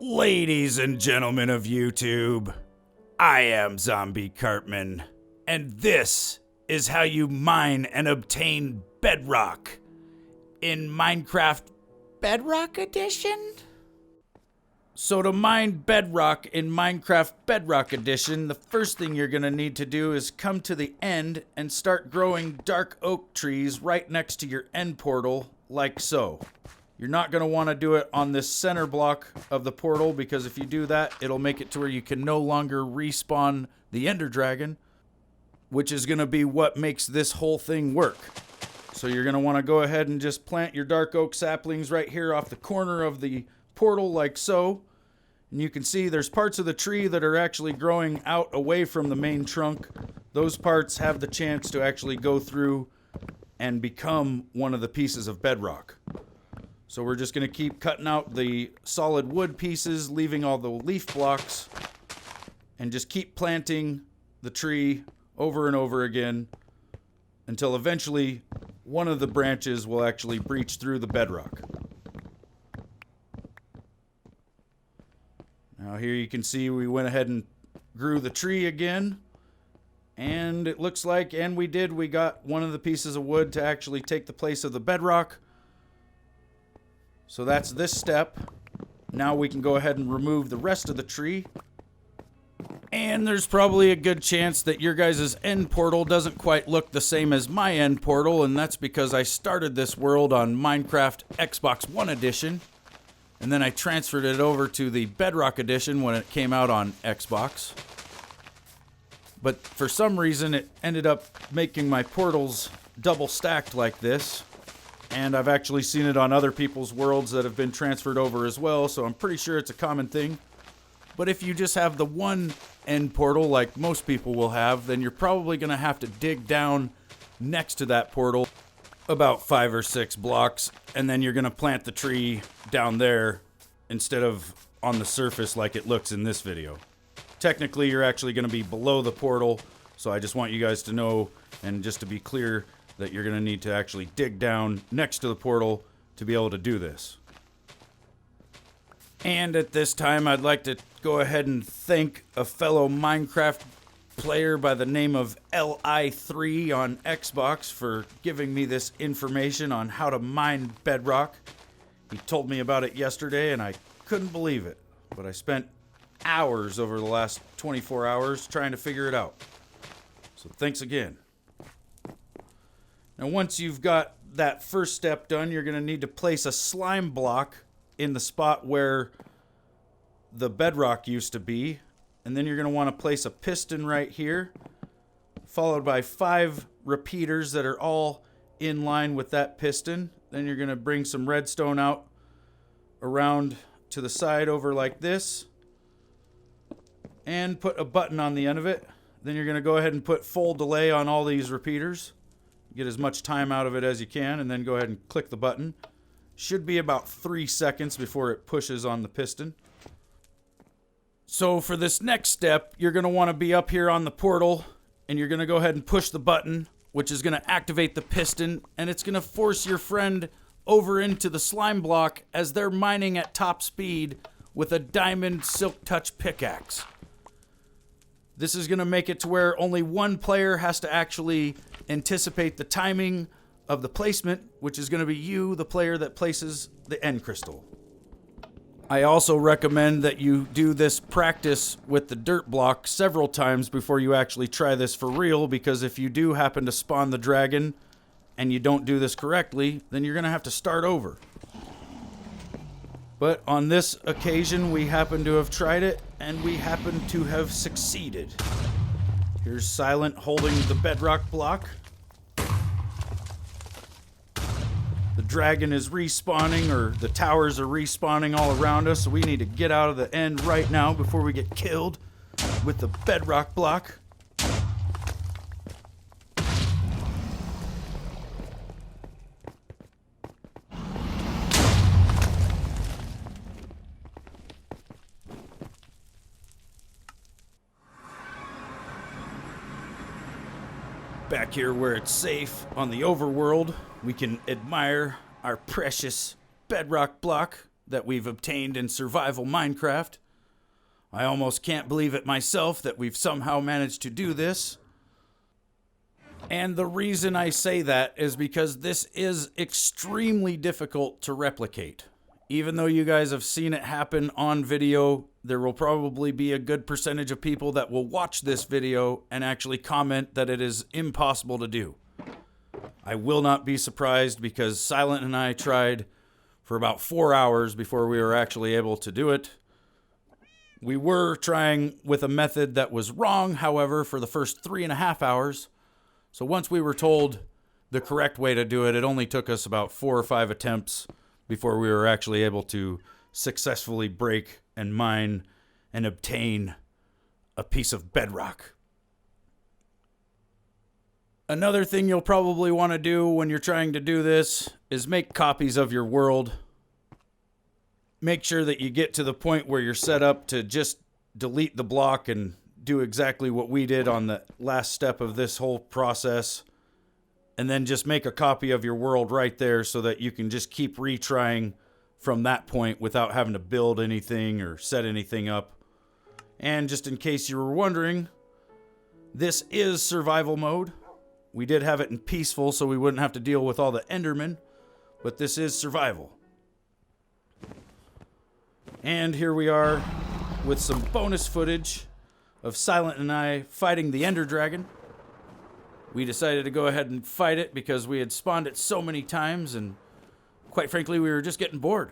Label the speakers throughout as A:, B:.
A: Ladies and gentlemen of YouTube, I am Zombie Cartman, and this is how you mine and obtain Bedrock in Minecraft Bedrock Edition? So to mine Bedrock in Minecraft Bedrock Edition, the first thing you're going to need to do is come to the end and start growing dark oak trees right next to your end portal, like so. You're not going to want to do it on this center block of the portal, because if you do that, it'll make it to where you can no longer respawn the Ender Dragon, which is going to be what makes this whole thing work. So you're going to want to go ahead and just plant your dark oak saplings right here off the corner of the portal, like so. And you can see there's parts of the tree that are actually growing out away from the main trunk. Those parts have the chance to actually go through and become one of the pieces of bedrock. So we're just going to keep cutting out the solid wood pieces, leaving all the leaf blocks, and just keep planting the tree over and over again until eventually one of the branches will actually breach through the bedrock. Now here you can see we went ahead and grew the tree again, and it looks like, and we got one of the pieces of wood to actually take the place of the bedrock. So that's this step. Now we can go ahead and remove the rest of the tree. And there's probably a good chance that your guys' end portal doesn't quite look the same as my end portal, and that's because I started this world on Minecraft Xbox One Edition, and then I transferred it over to the Bedrock Edition when it came out on Xbox. But for some reason it ended up making my portals double stacked like this. And I've actually seen it on other people's worlds that have been transferred over as well, so I'm pretty sure it's a common thing. But if you just have the one end portal like most people will have, then you're probably going to have to dig down next to that portal about 5 or 6 blocks, and then you're going to plant the tree down there instead of on the surface like it looks in this video. Technically, you're actually going to be below the portal, so I just want you guys to know, and just to be clear, that you're going to need to actually dig down next to the portal to be able to do this. And at this time, I'd like to go ahead and thank a fellow Minecraft player by the name of Li3 on Xbox for giving me this information on how to mine bedrock. He told me about it yesterday, and I couldn't believe it. But I spent hours over the last 24 hours trying to figure it out. So thanks again. Now once you've got that first step done, you're going to need to place a slime block in the spot where the bedrock used to be. And then you're going to want to place a piston right here, followed by 5 repeaters that are all in line with that piston. Then you're going to bring some redstone out around to the side over like this, and put a button on the end of it. Then you're going to go ahead and put full delay on all these repeaters. Get as much time out of it as you can, and then go ahead and click the button. Should be about 3 seconds before it pushes on the piston. So for this next step, you're going to want to be up here on the portal, and you're going to go ahead and push the button, which is going to activate the piston, and it's going to force your friend over into the slime block as they're mining at top speed with a diamond silk touch pickaxe. This is going to make it to where only one player has to actually anticipate the timing of the placement, which is going to be you, the player that places the end crystal. I also recommend that you do this practice with the dirt block several times before you actually try this for real, because if you do happen to spawn the dragon and you don't do this correctly, then you're going to have to start over. But on this occasion, we happen to have tried it, and we happen to have succeeded. Here's Silent holding the bedrock block. The dragon is respawning, or the towers are respawning all around us, so we need to get out of the end right now before we get killed with the bedrock block. Back here where it's safe on the overworld, we can admire our precious bedrock block that we've obtained in survival Minecraft. I almost can't believe it myself that we've somehow managed to do this. And the reason I say that is because this is extremely difficult to replicate. Even though you guys have seen it happen on video, there will probably be a good percentage of people that will watch this video and actually comment that it is impossible to do. I will not be surprised because Silent and I tried for about 4 hours before we were actually able to do it. We were trying with a method that was wrong, however, for the first 3.5 hours. So once we were told the correct way to do it, it only took us about 4 or 5 attempts before we were actually able to successfully break and mine and obtain a piece of bedrock. Another thing you'll probably want to do when you're trying to do this is make copies of your world. Make sure that you get to the point where you're set up to just delete the block and do exactly what we did on the last step of this whole process. And then just make a copy of your world right there so that you can just keep retrying from that point without having to build anything or set anything up. And just in case you were wondering, this is survival mode. We did have it in peaceful so we wouldn't have to deal with all the Endermen, but this is survival. And here we are with some bonus footage of Silent and I fighting the Ender Dragon. We decided to go ahead and fight it because we had spawned it so many times and quite frankly we were just getting bored.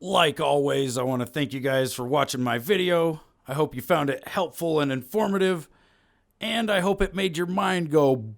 A: Like always, I want to thank you guys for watching my video. I hope you found it helpful and informative, and I hope it made your mind go